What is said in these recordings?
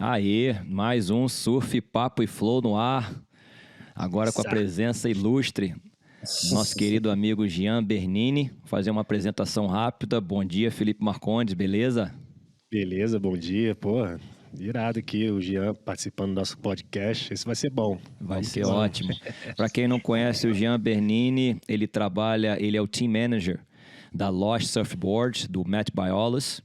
Aí, mais um Surf, Papo e Flow no ar. Agora com a presença ilustre do nosso querido amigo Jean Bernini. Vou fazer uma apresentação rápida. Bom dia, Felipe Marcondes, beleza? Beleza, bom dia. Pô, irado aqui o Jean participando do nosso podcast. Esse vai ser bom. Vai ser ótimo. Para quem não conhece o Jean Bernini, ele é o Team Manager da Lost Surfboard, do Matt Biolos.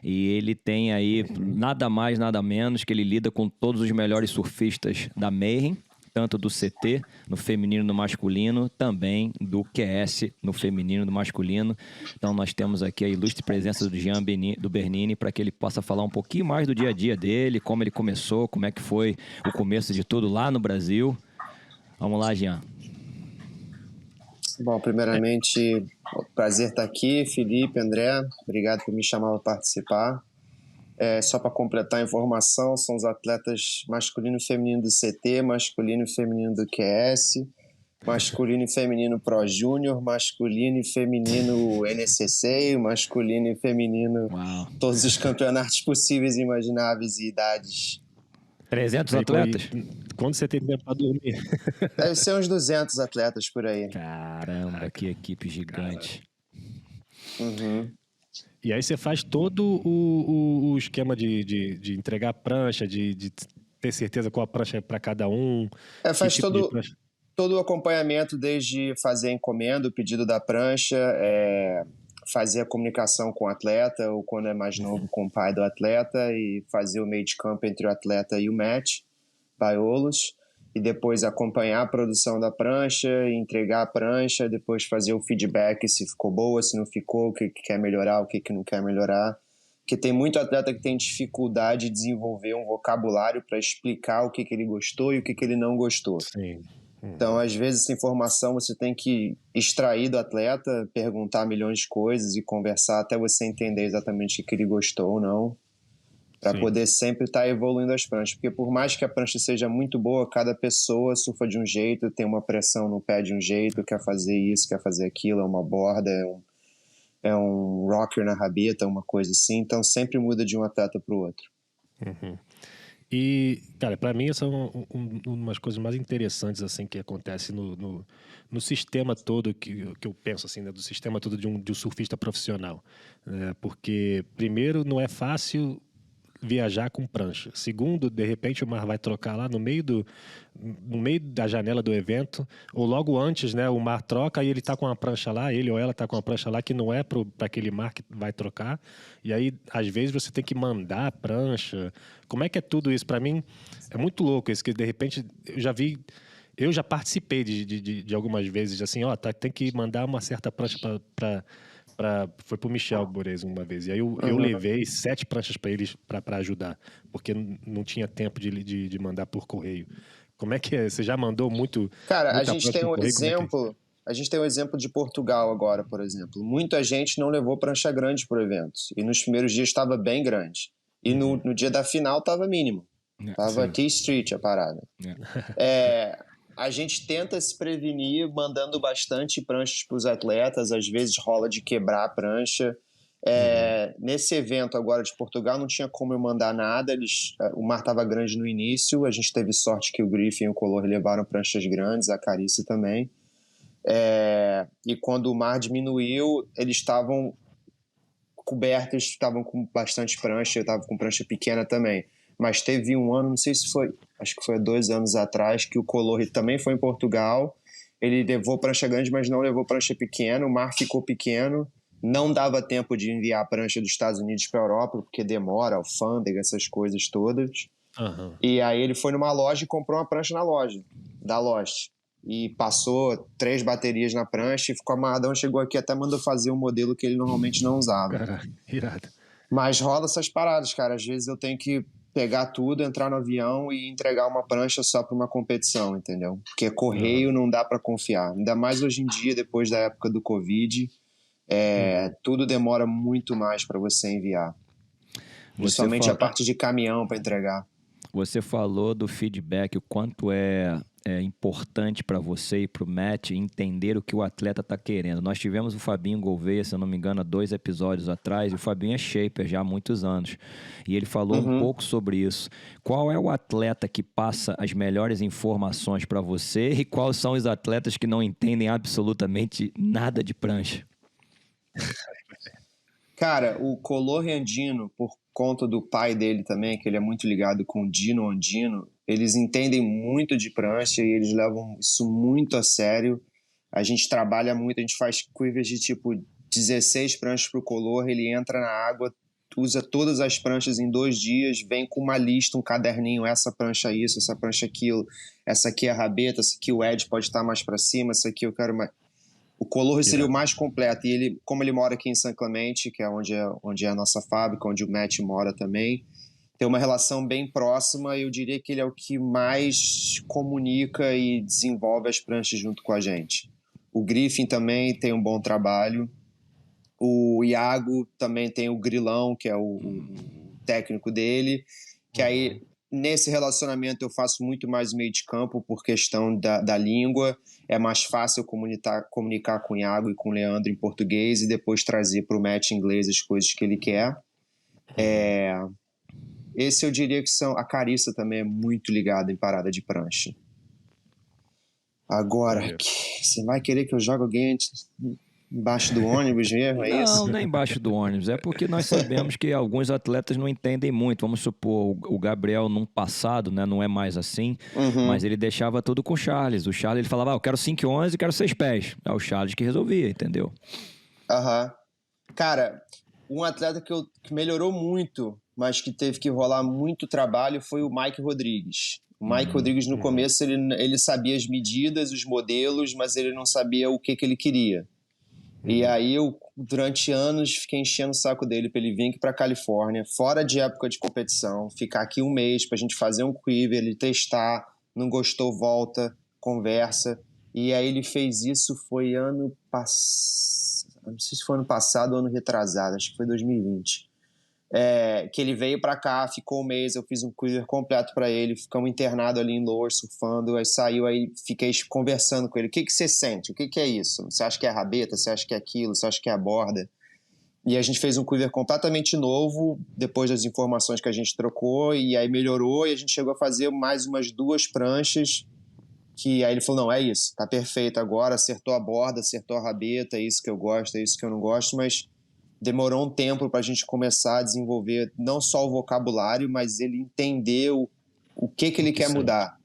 E ele tem aí nada mais, nada menos que ele lida com todos os melhores surfistas da Mayhem, tanto do CT, no feminino e no masculino, também do QS, no feminino e no masculino. Então nós temos aqui a ilustre presença do Jean Bernini para que ele possa falar um pouquinho mais do dia a dia dele, como ele começou, como é que foi o começo de tudo lá no Brasil. Vamos lá, Jean. Bom, primeiramente, prazer estar aqui, Felipe, André, obrigado por me chamar para participar. Só para completar a informação, são os atletas masculino e feminino do CT, masculino e feminino do QS, masculino e feminino Pro Júnior, masculino e feminino NCC, masculino e feminino todos os campeonatos possíveis e imagináveis e idades. 300 atletas? Quando você tem tempo para dormir? Deve ser uns 200 atletas por aí. Caramba, que equipe gigante. Uhum. E aí você faz todo o esquema de entregar a prancha, de ter certeza qual a prancha é para cada um. Faz todo o acompanhamento, desde fazer a encomenda, o pedido da prancha, fazer a comunicação com o atleta, ou quando é mais novo, com o pai do atleta, e fazer o meio de campo entre o atleta e o Matt Biolos, e depois acompanhar a produção da prancha, entregar a prancha, depois fazer o feedback se ficou boa, se não ficou, o que quer melhorar, o que não quer melhorar. Porque tem muito atleta que tem dificuldade de desenvolver um vocabulário para explicar o que ele gostou e o que ele não gostou. Sim. Então, às vezes, essa informação você tem que extrair do atleta, perguntar milhões de coisas e conversar até você entender exatamente o que ele gostou ou não, para poder sempre estar evoluindo as pranchas. Porque por mais que a prancha seja muito boa, cada pessoa surfa de um jeito, tem uma pressão no pé de um jeito, quer fazer isso, quer fazer aquilo, é uma borda, é um rocker na rabeta, uma coisa assim. Então, sempre muda de um atleta para o outro. Uhum. E, cara, para mim são umas coisas mais interessantes assim que acontece no sistema todo que eu penso assim, né, do sistema todo de um surfista profissional, né? Porque primeiro não é fácil viajar com prancha. Segundo, de repente o mar vai trocar lá no meio da janela do evento, ou logo antes, né, o mar troca e ele tá com uma prancha lá, ele ou ela tá com uma prancha lá que não é para aquele mar que vai trocar, e aí às vezes você tem que mandar a prancha. Como é que é tudo isso? Para mim é muito louco isso, que de repente eu já participei de algumas vezes assim, tem que mandar uma certa prancha foi pro Michel Borez uma vez. E aí eu levei 7 pranchas para eles para ajudar, porque não tinha tempo de mandar por correio. Como é que é? Você já mandou muito? Cara, a gente tem um exemplo. A gente tem um exemplo de Portugal agora, por exemplo. Muita gente não levou prancha grande pro evento. E nos primeiros dias estava bem grande. E no dia da final estava mínimo. Tava T-Street a parada. A gente tenta se prevenir mandando bastante pranchas para os atletas, às vezes rola de quebrar a prancha. Nesse evento agora de Portugal não tinha como eu mandar nada, o mar estava grande no início, a gente teve sorte que o Griffin e o Color levaram pranchas grandes, a Carice também. E quando o mar diminuiu, eles estavam cobertos, estavam com bastante prancha, eu estava com prancha pequena também. Mas teve um ano, não sei se foi, acho que foi há 2 anos atrás, que o Color também foi em Portugal. Ele levou prancha grande, mas não levou prancha pequena. O mar ficou pequeno. Não dava tempo de enviar a prancha dos Estados Unidos para a Europa, porque demora, alfândega, essas coisas todas. E aí ele foi numa loja e comprou uma prancha na loja, da Lost. E passou 3 baterias na prancha e ficou amarradão. Chegou aqui até mandou fazer um modelo que ele normalmente não usava. Caraca, irado. Mas rola essas paradas, cara. Às vezes eu tenho que pegar tudo, entrar no avião e entregar uma prancha só para uma competição, entendeu? Porque correio não dá para confiar. Ainda mais hoje em dia, depois da época do Covid, tudo demora muito mais para você enviar. Principalmente a parte de caminhão para entregar. Você falou do feedback, o quanto é importante para você e para o Matt entender o que o atleta está querendo. Nós tivemos o Fabinho Gouveia, se eu não me engano, há 2 episódios atrás, e o Fabinho é shaper já há muitos anos. E ele falou um pouco sobre isso. Qual é o atleta que passa as melhores informações para você e quais são os atletas que não entendem absolutamente nada de prancha? Cara, o Color Andino, por conta do pai dele também, que ele é muito ligado com o Dino Andino, eles entendem muito de prancha e eles levam isso muito a sério. A gente trabalha muito, a gente faz quivers de tipo 16 pranchas pro Color, ele entra na água, usa todas as pranchas em 2 dias, vem com uma lista, um caderninho, essa prancha isso, essa prancha aquilo, essa aqui é a rabeta, essa aqui o edge pode estar mais para cima, essa aqui eu quero mais... O Color seria o mais completo, e ele, como ele mora aqui em San Clemente, que é onde é a nossa fábrica, onde o Matt mora também, tem uma relação bem próxima, e eu diria que ele é o que mais comunica e desenvolve as pranchas junto com a gente. O Griffin também tem um bom trabalho, o Iago também tem o Grilão, que é o técnico dele, que aí nesse relacionamento eu faço muito mais meio de campo por questão da língua, é mais fácil comunicar com o Iago e com o Leandro em português e depois trazer para o Matt em inglês as coisas que ele quer. Esse eu diria que são... A Carissa também é muito ligada em parada de prancha. Agora, você vai querer que eu jogue alguém embaixo do ônibus mesmo, é isso? Não, não é embaixo do ônibus. É porque nós sabemos que alguns atletas não entendem muito. Vamos supor, o Gabriel num passado, né, não é mais assim, mas ele deixava tudo com o Charles. O Charles ele falava, eu quero 5'11", quero 6 pés. É o Charles que resolvia, entendeu? Cara, um atleta que melhorou muito, mas que teve que rolar muito trabalho foi o Mike Rodrigues. O Mike Rodrigues, no começo, ele sabia as medidas, os modelos, mas ele não sabia o que ele queria. E aí eu, durante anos, fiquei enchendo o saco dele para ele vir aqui para Califórnia, fora de época de competição, ficar aqui um mês pra gente fazer um quiver, ele testar, não gostou, volta, conversa. E aí ele fez isso, foi ano passado, não sei se foi ano passado ou ano retrasado, acho que foi 2020. Que ele veio pra cá, ficou um mês, eu fiz um quiver completo pra ele, ficamos internados ali em Lower, surfando, aí saiu, aí fiquei conversando com ele, o que você sente, o que é isso? Você acha que é a rabeta, você acha que é aquilo, você acha que é a borda? E a gente fez um quiver completamente novo, depois das informações que a gente trocou, e aí melhorou, e a gente chegou a fazer mais umas 2 pranchas, que aí ele falou, não, é isso, tá perfeito agora, acertou a borda, acertou a rabeta, é isso que eu gosto, é isso que eu não gosto, mas demorou um tempo para a gente começar a desenvolver não só o vocabulário, mas ele entender o que ele quer mudar.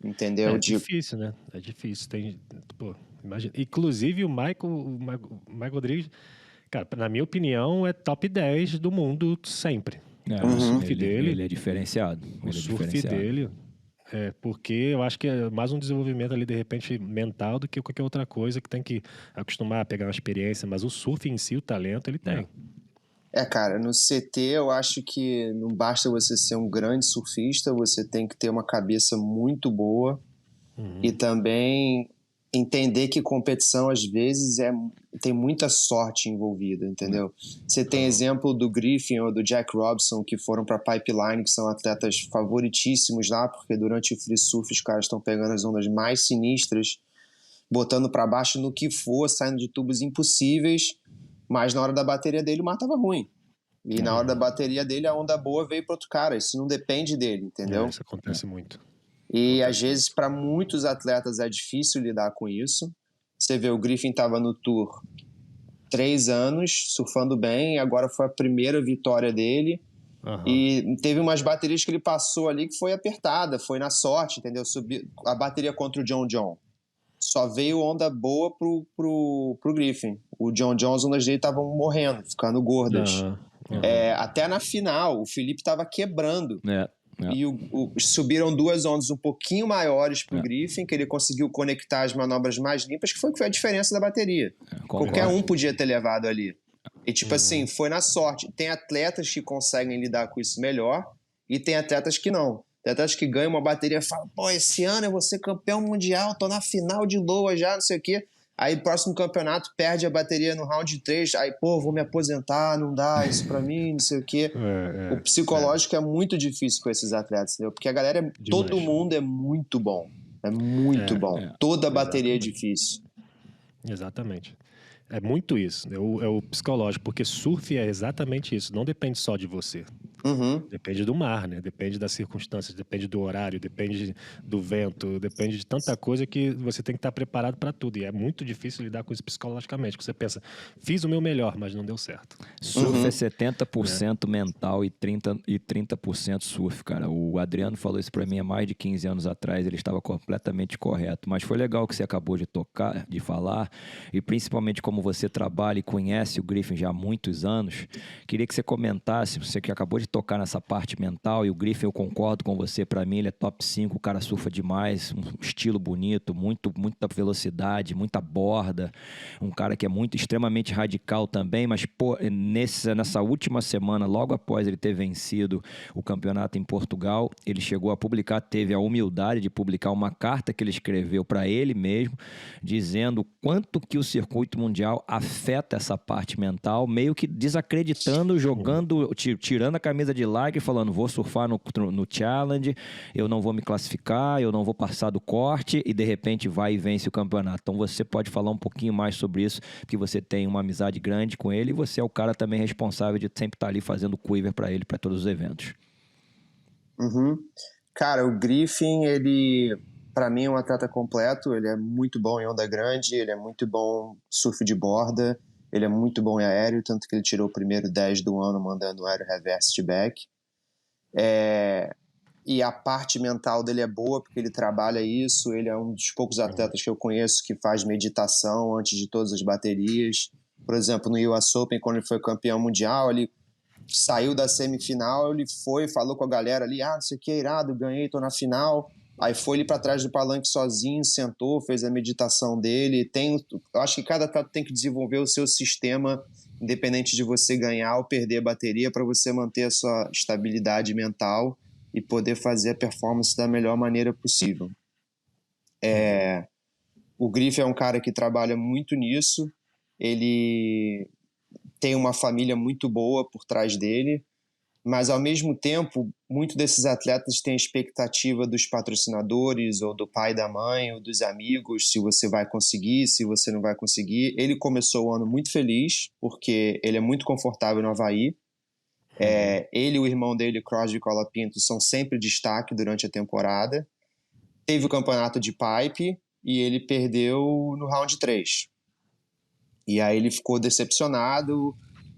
Entendeu? É difícil, né? É difícil. Imagina. Inclusive o Michael Rodrigues, cara, na minha opinião, é top 10 do mundo sempre. O surf dele... Ele é diferenciado. O surf dele... porque eu acho que é mais um desenvolvimento ali, de repente, mental do que qualquer outra coisa que tem que acostumar a pegar uma experiência, mas o surf em si, o talento, ele tem. Cara, no CT eu acho que não basta você ser um grande surfista, você tem que ter uma cabeça muito boa e também entender que competição, às vezes, tem muita sorte envolvida, entendeu? Você tem exemplo do Griffin ou do Jack Robson, que foram para Pipeline, que são atletas favoritíssimos lá, porque durante o free surf os caras estão pegando as ondas mais sinistras, botando para baixo no que for, saindo de tubos impossíveis, mas na hora da bateria dele o mar tava ruim. E na hora da bateria dele a onda boa veio para outro cara, isso não depende dele, entendeu? Isso acontece muito. E às vezes para muitos atletas é difícil lidar com isso. Você vê, o Griffin estava no Tour 3 anos, surfando bem, e agora foi a primeira vitória dele. E teve umas baterias que ele passou ali que foi apertada, foi na sorte, entendeu? Subiu a bateria contra o John. Só veio onda boa pro Griffin. O John, as ondas dele estavam morrendo, ficando gordas. Até na final, o Felipe estava quebrando. E subiram 2 ondas um pouquinho maiores pro Griffin, que ele conseguiu conectar as manobras mais limpas, que foi a diferença da bateria. Qualquer um podia ter levado ali. E tipo assim, foi na sorte. Tem atletas que conseguem lidar com isso melhor e tem atletas que não. Tem atletas que ganham uma bateria e falam, esse ano eu vou ser campeão mundial, tô na final de Loa já, não sei o quê. Aí, próximo campeonato, perde a bateria no round 3. Aí, pô, vou me aposentar, não dá isso pra mim, não sei o quê. O psicológico é muito difícil com esses atletas, entendeu? Porque a galera, todo mundo é muito bom. É muito bom. Toda a bateria é difícil. Exatamente. É muito isso, é o psicológico, porque surf é exatamente isso, não depende só de você. Depende do mar, né? Depende das circunstâncias, depende do horário, depende do vento, depende de tanta coisa que você tem que estar preparado para tudo. E é muito difícil lidar com isso psicologicamente, porque você pensa, fiz o meu melhor, mas não deu certo. Surf é 70% mental e 30% surf, cara. O Adriano falou isso para mim há mais de 15 anos atrás, ele estava completamente correto. Mas foi legal o que você acabou de falar, e principalmente como você trabalha e conhece o Griffin já há muitos anos, queria que você comentasse, você que acabou de tocar nessa parte mental, e o Griffin, eu concordo com você, para mim ele é top 5, o cara surfa demais, um estilo bonito, muita velocidade, muita borda, um cara que é extremamente radical também, mas pô, nessa última semana, logo após ele ter vencido o campeonato em Portugal, ele chegou a publicar, teve a humildade de publicar uma carta que ele escreveu para ele mesmo, dizendo quanto que o circuito mundial afeta essa parte mental, meio que desacreditando, jogando, tirando a camisa de like, falando, vou surfar no challenge, eu não vou me classificar, eu não vou passar do corte, e de repente vai e vence o campeonato. Então você pode falar um pouquinho mais sobre isso, porque você tem uma amizade grande com ele, e você é o cara também responsável de sempre estar ali fazendo quiver para ele, para todos os eventos. Cara, o Griffin, ele, para mim, é um atleta completo, ele é muito bom em onda grande, ele é muito bom surf de borda, ele é muito bom em aéreo, tanto que ele tirou o primeiro 10 do ano mandando aéreo reverse de back. E a parte mental dele é boa, porque ele trabalha isso, ele é um dos poucos atletas que eu conheço que faz meditação antes de todas as baterias. Por exemplo, no US Open, quando ele foi campeão mundial, ele saiu da semifinal, ele foi, falou com a galera ali, não sei o que, irado, ganhei, tô na final. Aí foi ele para trás do palanque sozinho, sentou, fez a meditação dele. Eu acho que cada atleta tem que desenvolver o seu sistema, independente de você ganhar ou perder a bateria, para você manter a sua estabilidade mental e poder fazer a performance da melhor maneira possível. O Griffin é um cara que trabalha muito nisso, ele tem uma família muito boa por trás dele, mas ao mesmo tempo, muitos desses atletas têm expectativa dos patrocinadores, ou do pai, da mãe, ou dos amigos, se você vai conseguir, se você não vai conseguir. Ele começou o ano muito feliz, porque ele é muito confortável no Havaí. Ele e o irmão dele, Crosby Colapinto, são sempre destaque durante a temporada. Teve o campeonato de pipe e ele perdeu no round 3. E aí ele ficou decepcionado,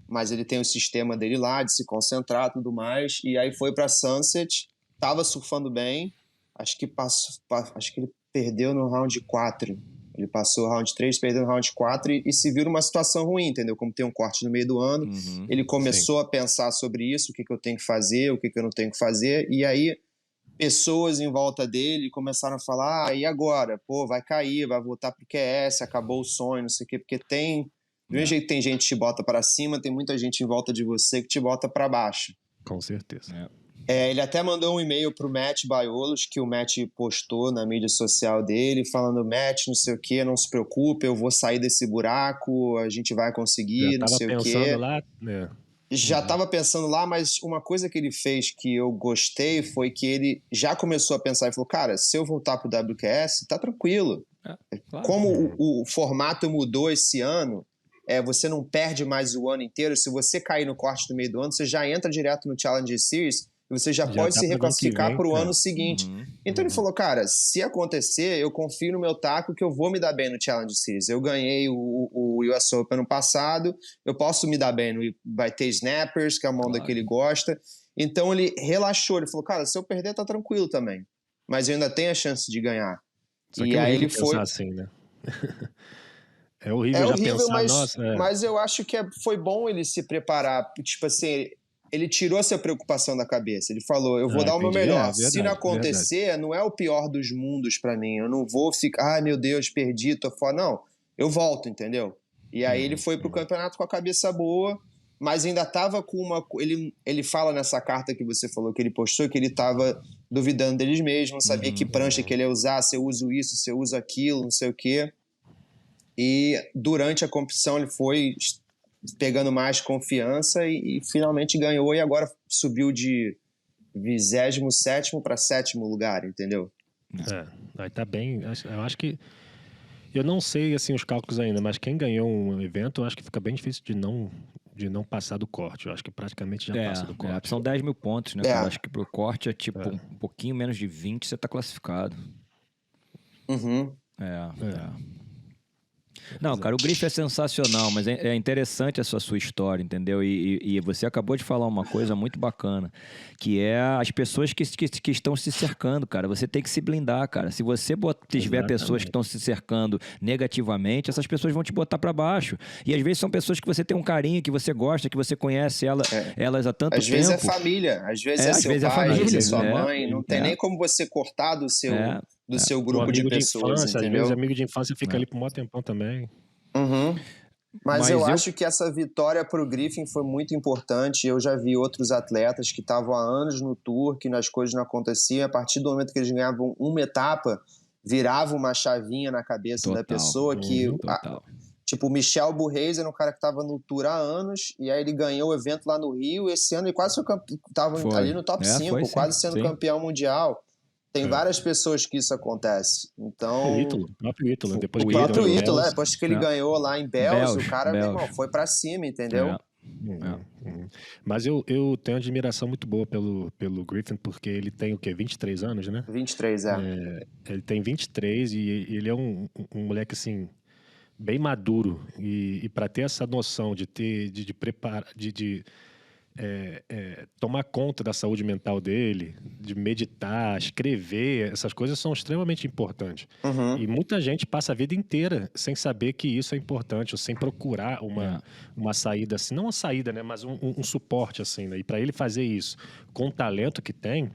mas ele tem o sistema dele lá, de se concentrar e tudo mais. E aí foi para Sunset, tava surfando bem, acho que ele perdeu no round 4. Ele passou o round 3, perdeu no round 4 e se viu numa situação ruim, entendeu? Como tem um corte no meio do ano, ele começou a pensar sobre isso, o que eu tenho que fazer, o que eu não tenho que fazer, e aí pessoas em volta dele começaram a falar, e agora? Pô, vai cair, vai voltar pro QS, acabou o sonho, não sei o quê, porque do mesmo jeito que tem gente que te bota para cima, tem muita gente em volta de você que te bota para baixo. Com certeza. Ele até mandou um e-mail pro Matt Biolos, que o Matt postou na mídia social dele, falando, Matt, não sei o quê, não se preocupe, eu vou sair desse buraco, a gente vai conseguir, não sei o quê. Já estava pensando lá, mas uma coisa que ele fez que eu gostei foi que ele já começou a pensar e falou, cara, se eu voltar pro WQS, tá tranquilo. Claro. Como o formato mudou esse ano, você não perde mais o ano inteiro. Se você cair no corte no meio do ano, você já entra direto no Challenge Series e você já pode se reclassificar para o ano seguinte. Então ele falou, cara, se acontecer, eu confio no meu taco que eu vou me dar bem no Challenge Series. Eu ganhei o US Open ano passado, eu posso me dar bem. Vai ter snappers, que é uma onda que ele gosta. Então ele relaxou, ele falou, cara, se eu perder tá tranquilo também. Mas eu ainda tenho a chance de ganhar. Só que aí ele foi assim, né? É horrível já pensar, mas eu acho que foi bom ele se preparar. Tipo assim, ele tirou essa preocupação da cabeça. Ele falou, eu vou dar o meu melhor. Verdade, se não acontecer, não é o pior dos mundos pra mim. Eu não vou ficar, ai meu Deus, perdi, tô fora. Não, eu volto, entendeu? E aí ele foi pro campeonato com a cabeça boa, mas ainda tava com uma... Ele fala nessa carta que você falou, que ele postou, que ele tava duvidando deles mesmos, sabia que prancha que ele ia usar, se eu uso isso, se eu uso aquilo, não sei o quê. e durante a competição ele foi pegando mais confiança e finalmente ganhou, e agora subiu de 27º para 7º lugar, entendeu? Aí tá bem. Eu acho que. Eu não sei assim os cálculos ainda, mas quem ganhou um evento, eu acho que fica bem difícil de não passar do corte. Eu acho que praticamente já passa do corte. São 10 mil pontos, né? Eu acho que pro corte é tipo um pouquinho menos de 20, você tá classificado. Uhum. Não, cara, o Griffin é sensacional, mas é interessante essa sua história, entendeu? E você acabou de falar uma coisa muito bacana, que é as pessoas que estão se cercando, cara. Você tem que se blindar, cara. Se você tiver pessoas que estão se cercando negativamente, essas pessoas vão te botar pra baixo. E às vezes são pessoas que você tem um carinho, que você gosta, que você conhece elas há tanto tempo. Às vezes é família, às vezes é seu pai, às vezes é sua mãe. Não tem nem como você cortar do seu grupo de pessoas, infância, entendeu? Às vezes amigo de infância fica ali por um maior tempão também. Uhum. Mas eu acho que essa vitória pro Griffin foi muito importante. Eu já vi outros atletas que estavam há anos no Tour, que as coisas não aconteciam. A partir do momento que eles ganhavam uma etapa, virava uma chavinha na cabeça da pessoa que... Tipo, o Michel Bourrez era um cara que estava no Tour há anos, e aí ele ganhou o evento lá no Rio, e esse ano ele quase estava ali no top 5, quase sendo campeão mundial. Tem várias pessoas que isso acontece. Então, o próprio Ítalo. Depois depois que ele ganhou lá em Bells, o cara foi pra cima, entendeu? Mas eu tenho admiração muito boa pelo Griffin, porque ele tem o quê? 23 anos, né? 23, ele tem 23 e ele é um moleque, assim, bem maduro. E para ter essa noção de preparar... tomar conta da saúde mental dele, de meditar, escrever, essas coisas são extremamente importantes. E muita gente passa a vida inteira sem saber que isso é importante, ou sem procurar uma saída, assim, não uma saída, né, mas um suporte, assim, né? E para ele fazer isso com o talento que tem,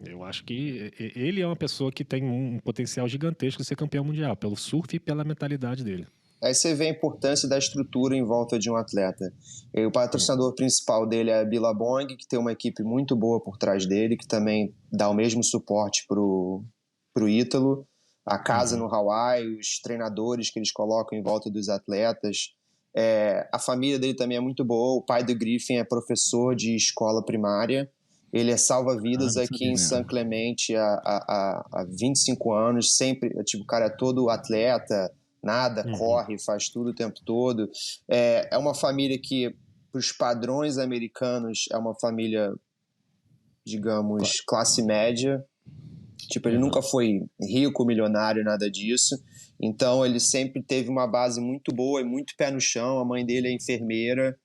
eu acho que ele é uma pessoa que tem um potencial gigantesco de ser campeão mundial, pelo surf e pela mentalidade dele. Aí você vê a importância da estrutura em volta de um atleta. E o patrocinador principal dele é a Billabong, que tem uma equipe muito boa por trás dele, que também dá o mesmo suporte pro Ítalo. A casa no Hawaii, os treinadores que eles colocam em volta dos atletas. A família dele também é muito boa. O pai do Griffin é professor de escola primária. Ele é salva-vidas aqui em San Clemente há 25 anos. Sempre, tipo, o cara é todo atleta, nada, corre, faz tudo o tempo todo. É uma família que, para os padrões americanos, é uma família, digamos, classe média. Tipo, ele nunca foi rico, milionário, nada disso. Então, ele sempre teve uma base muito boa e muito pé no chão. A mãe dele é enfermeira.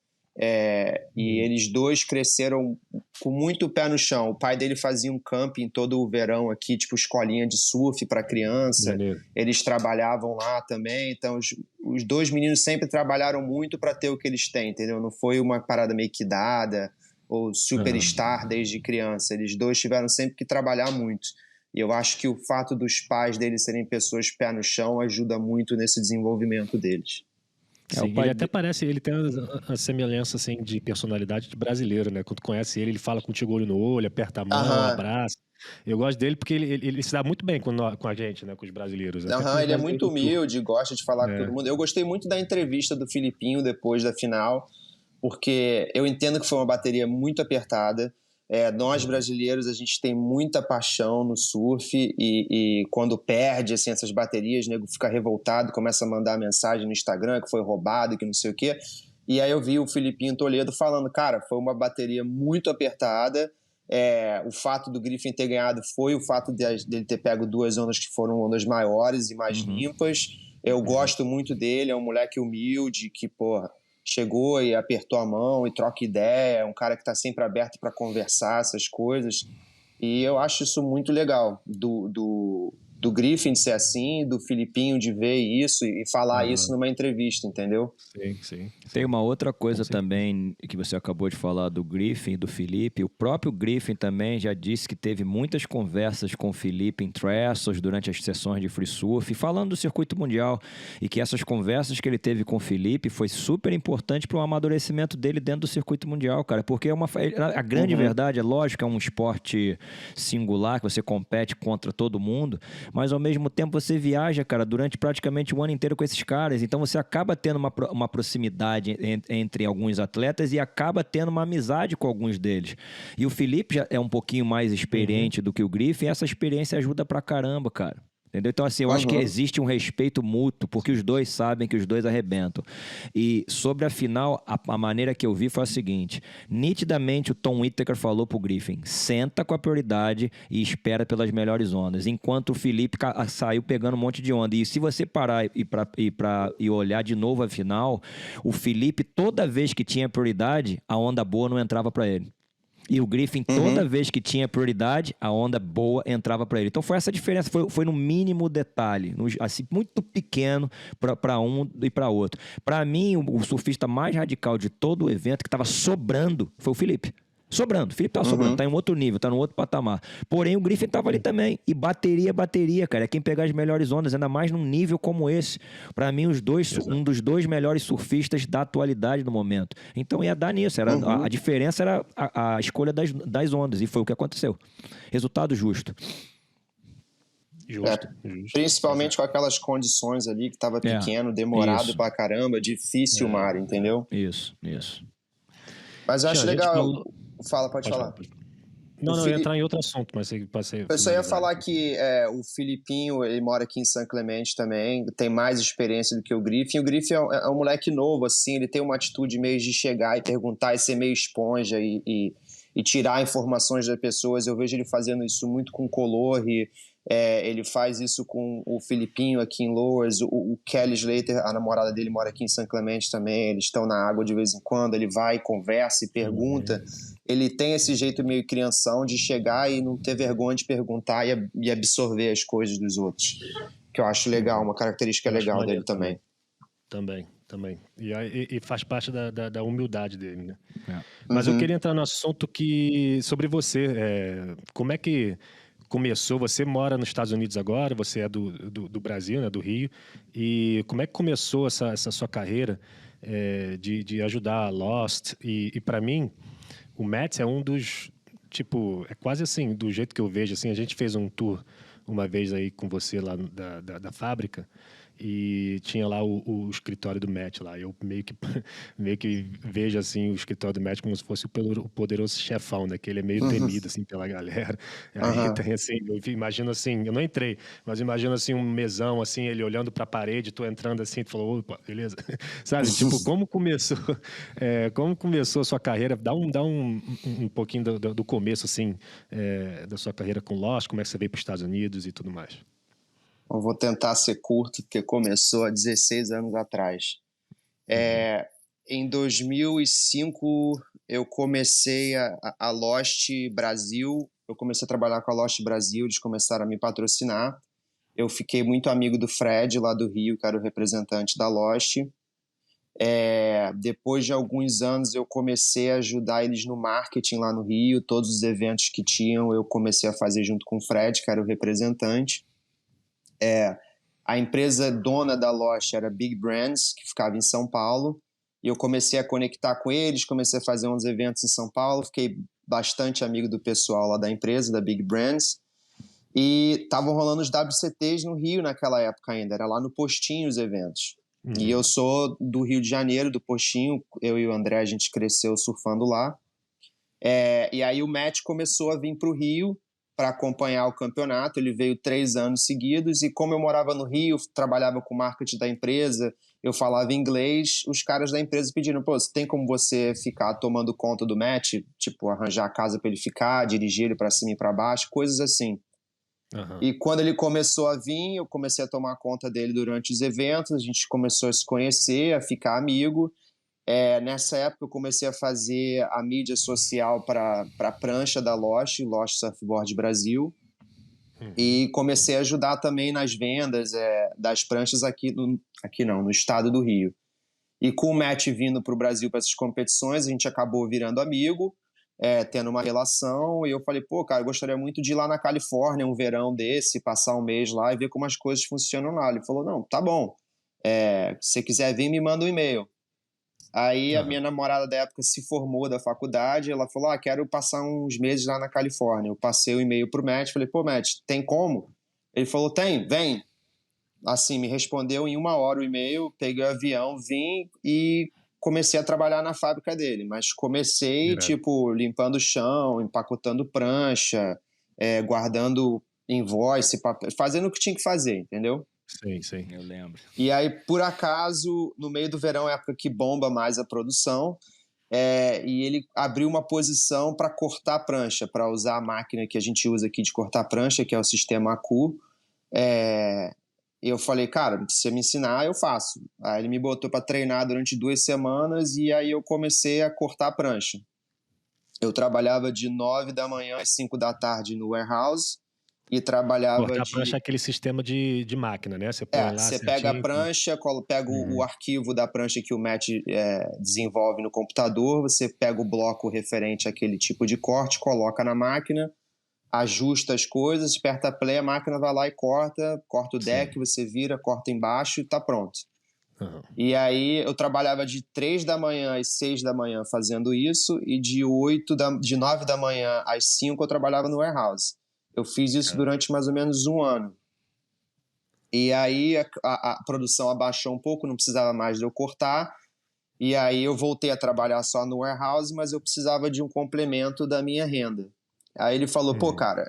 E eles dois cresceram com muito pé no chão. O pai dele fazia um camping todo o verão aqui, tipo escolinha de surf para criança. Eles trabalhavam lá também. Então os dois meninos sempre trabalharam muito para ter o que eles têm, entendeu? Não foi uma parada meio que dada ou superstar desde criança. Eles dois tiveram sempre que trabalhar muito. E eu acho que o fato dos pais deles serem pessoas pé no chão ajuda muito nesse desenvolvimento deles. Sim, ele até parece, ele tem a semelhança assim, de personalidade de brasileiro, né? Quando tu conhece ele fala contigo olho no olho, aperta a mão, abraça. Eu gosto dele porque ele se dá muito bem com a gente, né? Com os brasileiros. Ele é muito humilde, gosta de falar com todo mundo. Eu gostei muito da entrevista do Filipinho depois da final, porque eu entendo que foi uma bateria muito apertada. Nós brasileiros, a gente tem muita paixão no surf e quando perde assim, essas baterias, o nego fica revoltado, começa a mandar mensagem no Instagram que foi roubado, que não sei o quê. E aí eu vi o Filipinho Toledo falando, cara, foi uma bateria muito apertada. O fato do Griffin ter ganhado foi o fato dele ter pego 2 ondas que foram ondas maiores e mais limpas. Eu gosto muito dele, é um moleque humilde que, porra, chegou e apertou a mão e troca ideia, é um cara que está sempre aberto para conversar essas coisas, e eu acho isso muito legal do Griffin de ser assim, do Filipinho de ver isso e falar isso numa entrevista, entendeu? Sim. Tem uma outra coisa também que você acabou de falar do Griffin e do Felipe. O próprio Griffin também já disse que teve muitas conversas com o Felipe em Trestles durante as sessões de free surf, falando do circuito mundial, e que essas conversas que ele teve com o Felipe foi super importante para o amadurecimento dele dentro do circuito mundial, cara, porque a grande verdade, é lógico que é um esporte singular, que você compete contra todo mundo, mas ao mesmo tempo você viaja, cara, durante praticamente o ano inteiro com esses caras. Então você acaba tendo uma proximidade entre alguns atletas e acaba tendo uma amizade com alguns deles. E o Felipe já é um pouquinho mais experiente do que o Griffin, e essa experiência ajuda pra caramba, cara. Entendeu? Então, assim, eu acho que existe um respeito mútuo, porque os dois sabem que os dois arrebentam. E sobre a final, a maneira que eu vi foi a seguinte: nitidamente o Tom Whittaker falou pro Griffin, senta com a prioridade e espera pelas melhores ondas, enquanto o Felipe saiu pegando um monte de onda. E se você parar e olhar de novo a final, o Felipe, toda vez que tinha prioridade, a onda boa não entrava para ele. E o Griffin, toda vez que tinha prioridade, a onda boa entrava para ele. Então foi essa diferença, foi no mínimo detalhe, assim, muito pequeno para um e para outro. Para mim, o surfista mais radical de todo o evento, que estava sobrando, foi o Felipe. Sobrando, o Felipe tava sobrando, tá em um outro nível, tá num outro patamar. Porém, o Griffin tava ali também. E bateria, cara. É quem pegar as melhores ondas, ainda mais num nível como esse. Pra mim, um dos dois melhores surfistas da atualidade no momento. Então ia dar nisso. A diferença era a escolha das ondas. E foi o que aconteceu. Resultado justo. Justo. Principalmente com aquelas condições ali que tava pequeno, demorado pra caramba, difícil o mar, entendeu? Isso. Mas eu acho legal. Pode falar. Não, eu ia entrar em outro assunto, mas passei. Eu só ia falar que o Filipinho, ele mora aqui em São Clemente também, tem mais experiência do que o Griffin. O Griffin é um moleque novo, assim, ele tem uma atitude meio de chegar e perguntar e ser meio esponja e tirar informações das pessoas. Eu vejo ele fazendo isso muito com o Color, ele faz isso com o Filipinho aqui em Lowers, o Kelly Slater, a namorada dele mora aqui em São Clemente também, eles estão na água de vez em quando, ele vai, conversa e pergunta. Ele tem esse jeito meio crianção de chegar e não ter vergonha de perguntar e absorver as coisas dos outros, que eu acho legal, uma característica legal dele também. Também. E faz parte da humildade dele, né? Mas eu queria entrar no assunto sobre você. Como é que começou? Você mora nos Estados Unidos agora, você é do Brasil, né, do Rio. E como é que começou essa sua carreira de ajudar a Lost? E para mim, o Matt é um dos... Tipo, é quase assim, do jeito que eu vejo. Assim, a gente fez um tour uma vez aí com você lá da fábrica. E tinha lá o escritório do Matt lá. Eu meio que vejo assim o escritório do Matt como se fosse o poderoso chefão, né? Que ele é meio temido assim pela galera. Aí tem assim, eu imagino assim, eu não entrei, mas imagino assim um mesão assim, ele olhando para a parede, tu entrando assim, tu falou, opa, beleza. Sabe? Tipo, como começou a sua carreira? Dá um pouquinho do começo assim, da sua carreira com Lost, como é que você veio para os Estados Unidos e tudo mais. Eu vou tentar ser curto, porque começou há 16 anos atrás. Em 2005, eu comecei a Lost Brasil. Eu comecei a trabalhar com a Lost Brasil, eles começaram a me patrocinar. Eu fiquei muito amigo do Fred, lá do Rio, que era o representante da Lost. Depois de alguns anos, eu comecei a ajudar eles no marketing lá no Rio. Todos os eventos que tinham, eu comecei a fazer junto com o Fred, que era o representante. A empresa dona da Lost era Big Brands, que ficava em São Paulo, e eu comecei a conectar com eles, comecei a fazer uns eventos em São Paulo, fiquei bastante amigo do pessoal lá da empresa, da Big Brands, e estavam rolando os WCTs no Rio naquela época ainda, era lá no Postinho os eventos. E eu sou do Rio de Janeiro, do Postinho, eu e o André, a gente cresceu surfando lá. E aí o Matt começou a vir para o Rio para acompanhar o campeonato. Ele veio 3 anos seguidos, e como eu morava no Rio, trabalhava com o marketing da empresa, eu falava inglês, os caras da empresa pediram, pô, tem como você ficar tomando conta do Matt? Tipo, arranjar a casa para ele ficar, dirigir ele para cima e para baixo, coisas assim. E quando ele começou a vir, eu comecei a tomar conta dele durante os eventos, a gente começou a se conhecer, a ficar amigo. Nessa época eu comecei a fazer a mídia social para a prancha da Lost Surfboard Brasil, e comecei a ajudar também nas vendas das pranchas no estado do Rio. E com o Matt vindo para o Brasil para essas competições, a gente acabou virando amigo, tendo uma relação, e eu falei, pô, cara, eu gostaria muito de ir lá na Califórnia um verão desse, passar um mês lá e ver como as coisas funcionam lá. Ele falou, não, tá bom, se você quiser vir, me manda um e-mail. Aí a minha namorada da época se formou da faculdade, ela falou, quero passar uns meses lá na Califórnia. Eu passei o e-mail pro Matt, falei, pô, Matt, tem como? Ele falou, vem. Assim, me respondeu em 1 hora e meia, peguei o avião, vim e comecei a trabalhar na fábrica dele. Mas comecei, Direto. tipo, limpando o chão, empacotando prancha, guardando invoice, fazendo o que tinha que fazer, entendeu? Sim. Eu lembro. E aí, por acaso, no meio do verão, é a época que bomba mais a produção, e ele abriu uma posição para cortar prancha, para usar a máquina que a gente usa aqui de cortar prancha, que é o sistema ACU. E eu falei, cara, se você me ensinar, eu faço. Aí ele me botou para treinar durante 2 semanas e aí eu comecei a cortar prancha. Eu trabalhava de 9 da manhã às 5 da tarde no warehouse e trabalhava Cortar a prancha é de... aquele sistema de máquina, né? Você põe lá Você pega a certinho. prancha, pega o arquivo da prancha que o Matt desenvolve no computador, você pega o bloco referente àquele tipo de corte, coloca na máquina, ajusta as coisas, aperta play, a máquina vai lá e corta o deck, você vira, corta embaixo e tá pronto. Uhum. E aí eu trabalhava de 3 da manhã às 6 da manhã fazendo isso, e de 9 da manhã às 5 eu trabalhava no warehouse. Eu fiz isso durante mais ou menos 1 ano. E aí a produção abaixou um pouco, não precisava mais de eu cortar, e aí eu voltei a trabalhar só no warehouse, mas eu precisava de um complemento da minha renda. Aí ele falou, pô, cara,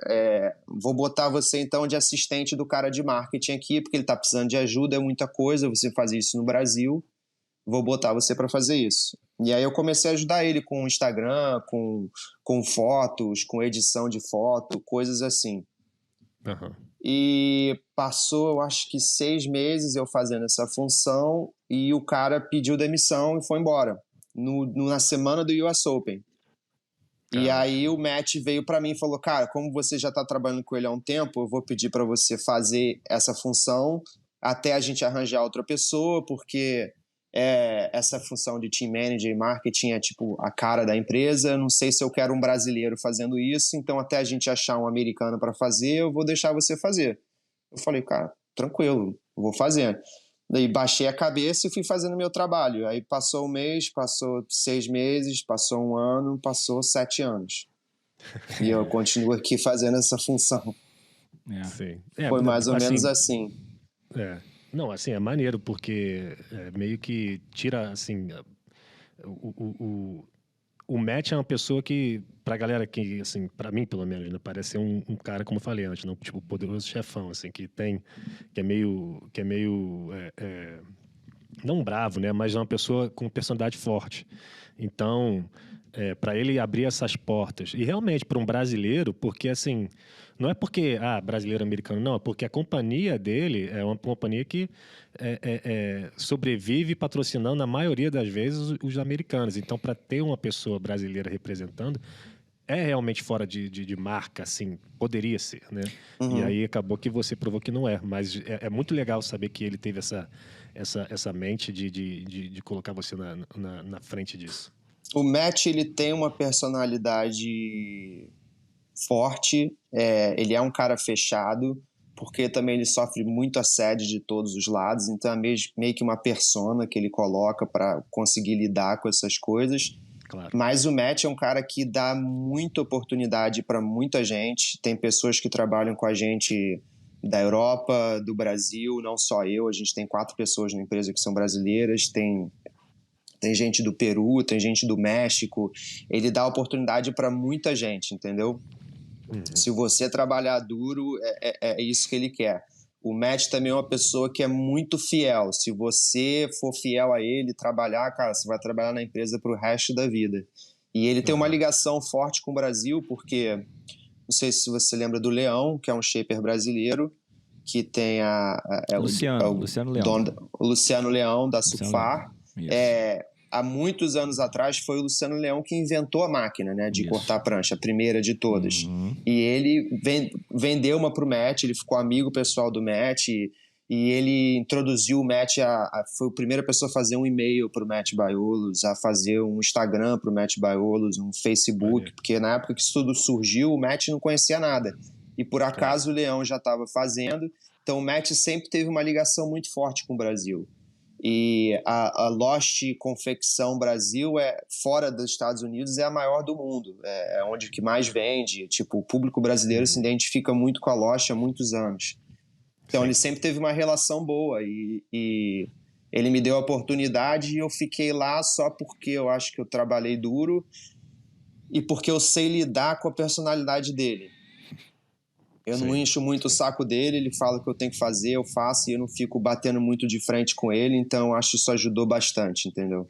vou botar você então de assistente do cara de marketing aqui, porque ele tá precisando de ajuda, é muita coisa, você faz isso no Brasil, vou botar você para fazer isso. E aí eu comecei a ajudar ele com o Instagram, com fotos, com edição de foto, coisas assim. Uhum. E passou, eu acho que 6 meses eu fazendo essa função e o cara pediu demissão e foi embora, na semana do US Open. E aí o Matt veio para mim e falou, cara, como você já tá trabalhando com ele há um tempo, eu vou pedir para você fazer essa função até a gente arranjar outra pessoa, porque essa função de team manager e marketing é tipo a cara da empresa, não sei se eu quero um brasileiro fazendo isso, então até a gente achar um americano para fazer, eu vou deixar você fazer. Eu falei, cara, tranquilo, vou fazendo. Daí baixei a cabeça e fui fazendo meu trabalho. Aí passou 1 mês, passou 6 meses, passou 1 ano, passou 7 anos. E eu continuo aqui fazendo essa função. Sim. Foi mais ou menos assim. Não, assim, é maneiro, porque meio que tira, assim, o Matt é uma pessoa que, pra galera que, assim, pra mim, pelo menos, né, parece ser um cara, como eu falei antes, não, tipo, poderoso chefão, assim, que é meio, não bravo, né, mas é uma pessoa com personalidade forte. Então, para ele abrir essas portas, e realmente para um brasileiro, porque assim, não é porque, brasileiro americano, não, é porque a companhia dele é uma companhia que sobrevive patrocinando, na maioria das vezes, os americanos. Então, para ter uma pessoa brasileira representando, é realmente fora de marca, assim, poderia ser, né? E aí acabou que você provou que não é, mas é muito legal saber que ele teve essa mente de colocar você na frente disso. O Matt, ele tem uma personalidade forte, ele é um cara fechado, porque também ele sofre muito assédio de todos os lados, então é meio que uma persona que ele coloca para conseguir lidar com essas coisas. Claro. Mas o Matt é um cara que dá muita oportunidade para muita gente. Tem pessoas que trabalham com a gente da Europa, do Brasil, não só eu. A gente tem 4 pessoas na empresa que são brasileiras. Tem gente do Peru, tem gente do México. Ele dá oportunidade para muita gente, entendeu? Se você trabalhar duro, é isso que ele quer. O Matt também é uma pessoa que é muito fiel. Se você for fiel a ele, trabalhar, cara, você vai trabalhar na empresa pro resto da vida. E ele tem uma ligação forte com o Brasil, porque, não sei se você lembra do Leão, que é um shaper brasileiro, que tem Luciano Leão. O Luciano Leão, da Sufar. Há muitos anos atrás, foi o Luciano Leão que inventou a máquina, né, de cortar prancha, a primeira de todas. E ele vendeu uma pro Matt, ele ficou amigo pessoal do Matt, e ele introduziu o Matt, foi a primeira pessoa a fazer um e-mail pro Matt Biolos, a fazer um Instagram pro Matt Biolos, um Facebook, porque na época que isso tudo surgiu, o Matt não conhecia nada. E por acaso o Leão já estava fazendo, então o Matt sempre teve uma ligação muito forte com o Brasil. E a Lost Confecção Brasil, fora dos Estados Unidos, é a maior do mundo, é onde que mais vende. Tipo, o público brasileiro se identifica muito com a Lost há muitos anos. Então Sim. ele sempre teve uma relação boa e ele me deu a oportunidade e eu fiquei lá só porque eu acho que eu trabalhei duro e porque eu sei lidar com a personalidade dele. Eu não encho muito o saco dele, ele fala o que eu tenho que fazer, eu faço e eu não fico batendo muito de frente com ele, então acho que isso ajudou bastante, entendeu?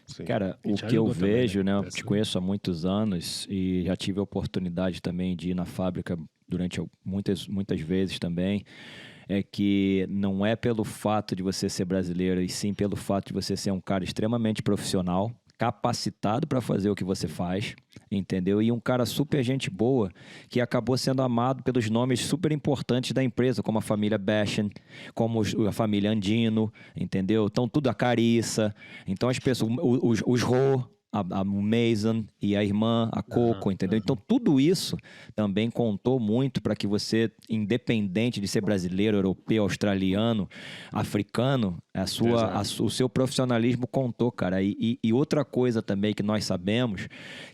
Sim. Cara, E o te que eu ajudou também, vejo, né? Eu Essa- te conheço há muitos anos e já tive a oportunidade também de ir na fábrica durante muitas vezes também. É que não é pelo fato de você ser brasileiro, e sim pelo fato de você ser um cara extremamente profissional, capacitado para fazer o que você faz, entendeu? E um cara super gente boa, que acabou sendo amado pelos nomes super importantes da empresa, como a família Bashan, como a família Andino, entendeu? Então, tudo a Carissa. Então, as pessoas, os Rô, o Mason e a irmã, a Coco, entendeu? Então, tudo isso também contou muito para que você, independente de ser brasileiro, europeu, australiano, africano, o seu profissionalismo contou, cara. E outra coisa também que nós sabemos,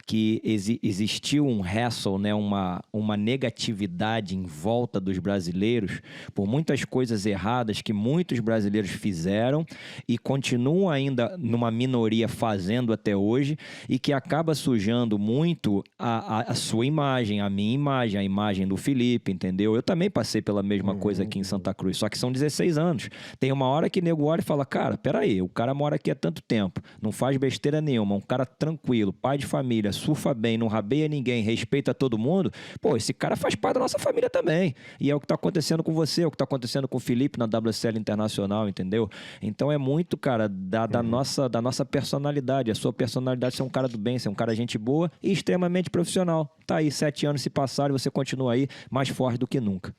que existiu um hassle, né? Uma negatividade em volta dos brasileiros por muitas coisas erradas que muitos brasileiros fizeram e continuam ainda numa minoria fazendo até hoje, e que acaba sujando muito a sua imagem, a minha imagem, a imagem do Felipe, entendeu? Eu também passei pela mesma coisa aqui em Santa Cruz, só que são 16 anos. Tem uma hora que nego olha e fala, cara, peraí, o cara mora aqui há tanto tempo, não faz besteira nenhuma, um cara tranquilo, pai de família, surfa bem, não rabeia ninguém, respeita todo mundo, pô, esse cara faz parte da nossa família também. E é o que tá acontecendo com você, é o que tá acontecendo com o Felipe na WSL Internacional, entendeu? Então é muito, cara, da nossa personalidade. A sua personalidade ser um cara do bem, ser um cara gente boa e extremamente profissional. Tá aí, 7 anos se passaram e você continua aí mais forte do que nunca.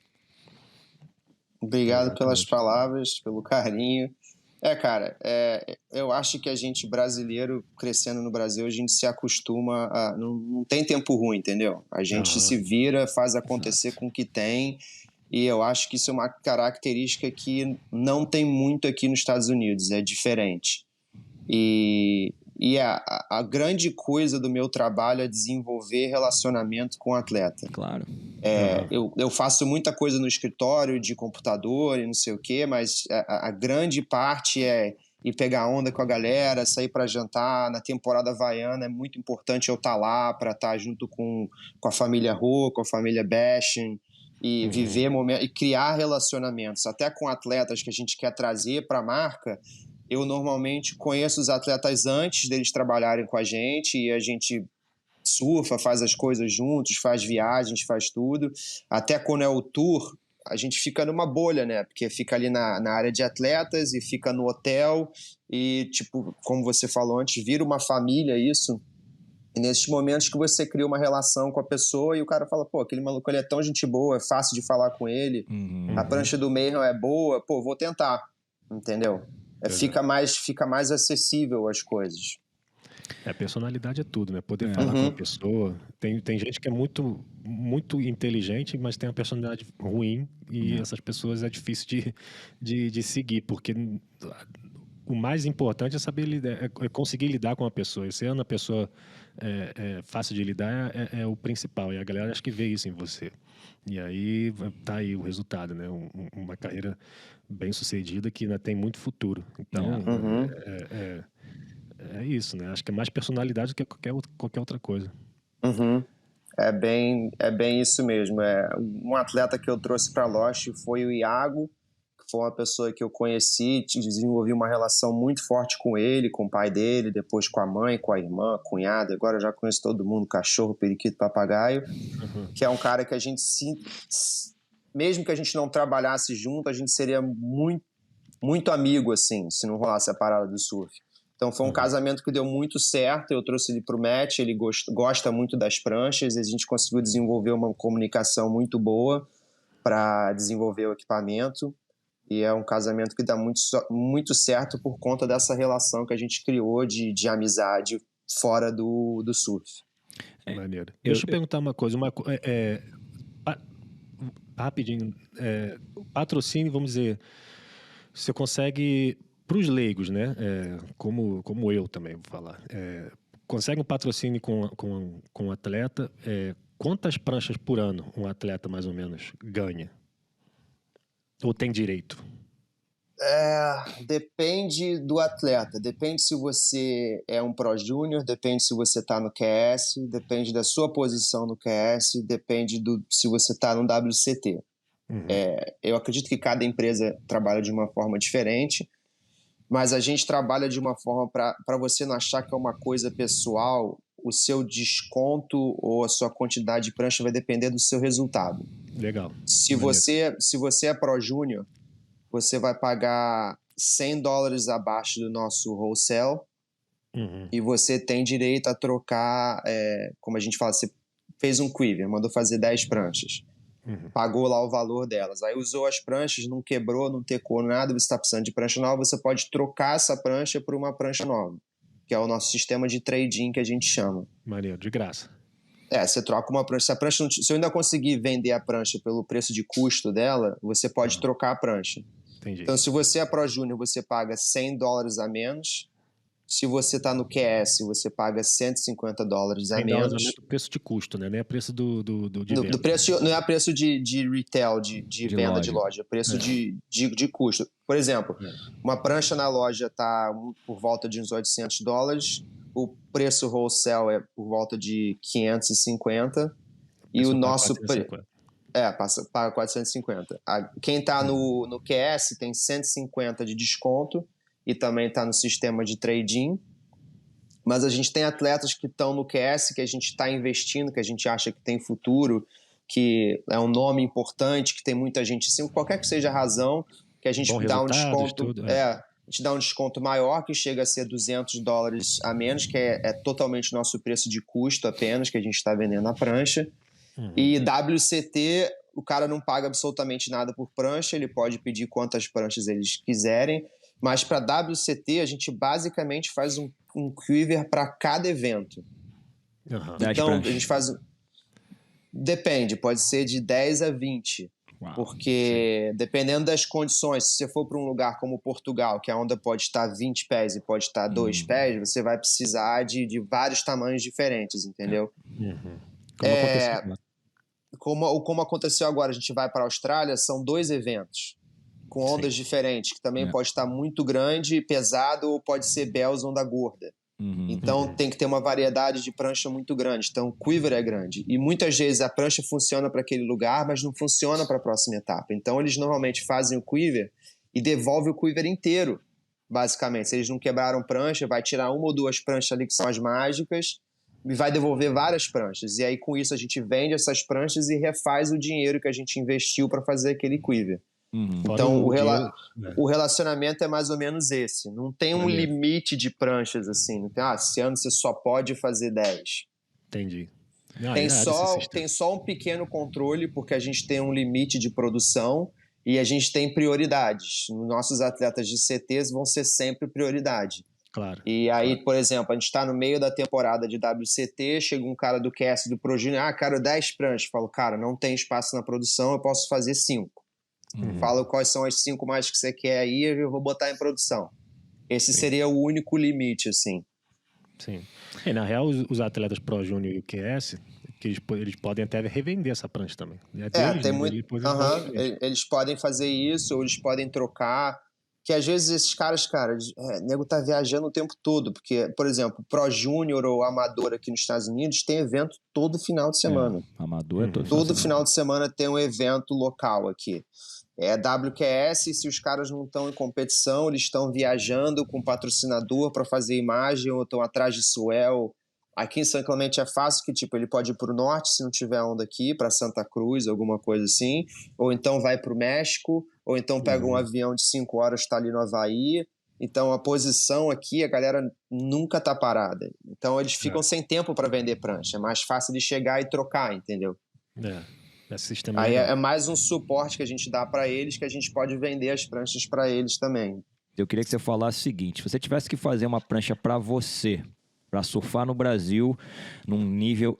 Obrigado pelas palavras, pelo carinho. Cara, eu acho que a gente brasileiro, crescendo no Brasil, a gente se acostuma a... Não tem tempo ruim, entendeu? A gente se vira, faz acontecer com o que tem, e eu acho que isso é uma característica que não tem muito aqui nos Estados Unidos, é diferente. E a grande coisa do meu trabalho é desenvolver relacionamento com o atleta. Claro. Eu faço muita coisa no escritório de computador e não sei o quê, mas a grande parte é ir pegar onda com a galera, sair para jantar. Na temporada havaiana é muito importante eu estar lá para estar junto com a família Rô, com a família Bashan e viver momentos e criar relacionamentos, até com atletas que a gente quer trazer para a marca. Eu normalmente conheço os atletas antes deles trabalharem com a gente e a gente surfa, faz as coisas juntos, faz viagens, faz tudo. Até quando é o tour, a gente fica numa bolha, né? Porque fica ali na área de atletas e fica no hotel e, tipo, como você falou antes, vira uma família isso. E nesses momentos que você cria uma relação com a pessoa e o cara fala, pô, aquele maluco ele é tão gente boa, é fácil de falar com ele, a prancha do Mayhem é boa, pô, vou tentar, entendeu? Fica mais acessível as coisas. Personalidade é tudo, né? Poder falar com uma pessoa. Tem gente que é muito, muito inteligente, mas tem uma personalidade ruim e essas pessoas é difícil de seguir, porque o mais importante é saber lidar, é conseguir lidar com a pessoa. E sendo a pessoa fácil de lidar é o principal. E a galera acho que vê isso em você. E aí tá aí o resultado, né? Uma carreira bem sucedida que ainda tem muito futuro. Então, é isso, né? Acho que é mais personalidade do que qualquer outra coisa. É bem isso mesmo. Um atleta que eu trouxe para a Loche foi o Iago, que foi uma pessoa que eu conheci, desenvolvi uma relação muito forte com ele, com o pai dele, depois com a mãe, com a irmã, cunhada. Agora eu já conheço todo mundo, cachorro, periquito, papagaio, que é um cara que a gente, mesmo que a gente não trabalhasse junto, a gente seria muito, muito amigo, assim, se não rolasse a parada do surf. Então foi um casamento que deu muito certo, eu trouxe ele pro match, ele gosta muito das pranchas, e a gente conseguiu desenvolver uma comunicação muito boa para desenvolver o equipamento, e é um casamento que dá muito certo por conta dessa relação que a gente criou de amizade fora do surf. Maneiro. Deixa eu perguntar uma coisa, rapidinho, patrocínio, vamos dizer, você consegue, para os leigos, né? Como eu também vou falar, consegue um patrocínio com um atleta, quantas pranchas por ano um atleta mais ou menos ganha? Ou tem direito? Depende do atleta, depende se você é um Pro Júnior, depende se você está no QS, depende da sua posição no QS, depende se você está no WCT. Eu acredito que cada empresa trabalha de uma forma diferente, mas a gente trabalha de uma forma para você não achar que é uma coisa pessoal. O seu desconto ou a sua quantidade de prancha vai depender do seu resultado. Legal. Se você é Pro Júnior, você vai pagar $100 abaixo do nosso wholesale e você tem direito a trocar, como a gente fala, você fez um quiver, mandou fazer 10 pranchas, pagou lá o valor delas, aí usou as pranchas, não quebrou, não tecou nada, você está precisando de prancha nova, você pode trocar essa prancha por uma prancha nova, que é o nosso sistema de trade-in que a gente chama. Maneiro, de graça. Você troca uma prancha. Se eu ainda conseguir vender a prancha pelo preço de custo dela, você pode trocar a prancha. Entendi. Então, se você é Pro Júnior, você paga $100 a menos. Se você está no QS, você paga $150 a menos. $100 é o preço de custo, né? Não é preço de venda. Não é preço de retail, de venda loja. de loja. É preço de custo. Por exemplo, uma prancha na loja está por volta de uns $800. O preço wholesale é por volta de 550. E o nosso preço... paga 450. Quem está no QS tem 150 de desconto e também está no sistema de trade-in. Mas a gente tem atletas que estão no QS, que a gente está investindo, que a gente acha que tem futuro, que é um nome importante, que tem muita gente assim, qualquer que seja a razão, que a gente dá um desconto. A gente dá um desconto maior, que chega a ser $200 a menos, que é totalmente nosso preço de custo apenas, que a gente está vendendo a prancha. E WCT, o cara não paga absolutamente nada por prancha, ele pode pedir quantas pranchas eles quiserem, mas para WCT a gente basicamente faz um quiver para cada evento. Então a gente faz... Depende, pode ser de 10 a 20. Uau, porque dependendo das condições, se você for para um lugar como Portugal, que a onda pode estar 20 pés e pode estar 2 pés, você vai precisar de vários tamanhos diferentes, entendeu? Como aconteceu agora, a gente vai para a Austrália, são 2 eventos com ondas diferentes, que também pode estar muito grande, pesado, ou pode ser bells, onda gorda. Então tem que ter uma variedade de prancha muito grande. Então o quiver é grande. E muitas vezes a prancha funciona para aquele lugar, mas não funciona para a próxima etapa. Então eles normalmente fazem o quiver e devolvem o quiver inteiro, basicamente. Se eles não quebraram prancha, vai tirar 1 ou 2 pranchas ali que são as mágicas e vai devolver várias pranchas. E aí com isso a gente vende essas pranchas e refaz o dinheiro que a gente investiu para fazer aquele quiver. Então o relacionamento é mais ou menos esse. Não tem um limite de pranchas assim. Não tem, esse ano você só pode fazer 10. Entendi. Tem só um pequeno controle, porque a gente tem um limite de produção e a gente tem prioridades. Nossos atletas de CTs vão ser sempre prioridade. Claro. E aí, por exemplo, a gente está no meio da temporada de WCT, chega um cara do QS do Pro Júnior, quero 10 pranchas. Falo, cara, não tem espaço na produção, eu posso fazer 5. Fala quais são as 5 mais que você quer aí, eu vou botar em produção. Esse seria o único limite, assim. Sim. Na real, os atletas Pro Júnior e o QS, que eles podem até revender essa prancha também. Tem muito. Eles podem fazer isso, ou eles podem trocar. Que às vezes esses caras, nego tá viajando o tempo todo. Porque, por exemplo, Pro Júnior ou Amador aqui nos Estados Unidos tem evento todo final de semana. Amador é todo final de semana tem um evento local aqui. WQS, se os caras não estão em competição, eles estão viajando com patrocinador para fazer imagem ou estão atrás de swell. Aqui em São Clemente é fácil que ele pode ir para o norte se não tiver onda aqui, para Santa Cruz, alguma coisa assim, ou então vai para o México, ou então pega um avião de 5 horas, está ali no Havaí. Então a posição aqui, a galera nunca tá parada. Então eles ficam sem tempo para vender prancha. É mais fácil de chegar e trocar, entendeu? Esse sistema aí é mais um suporte que a gente dá para eles, que a gente pode vender as pranchas para eles também. Eu queria que você falasse o seguinte: se você tivesse que fazer uma prancha para você, para surfar no Brasil num nível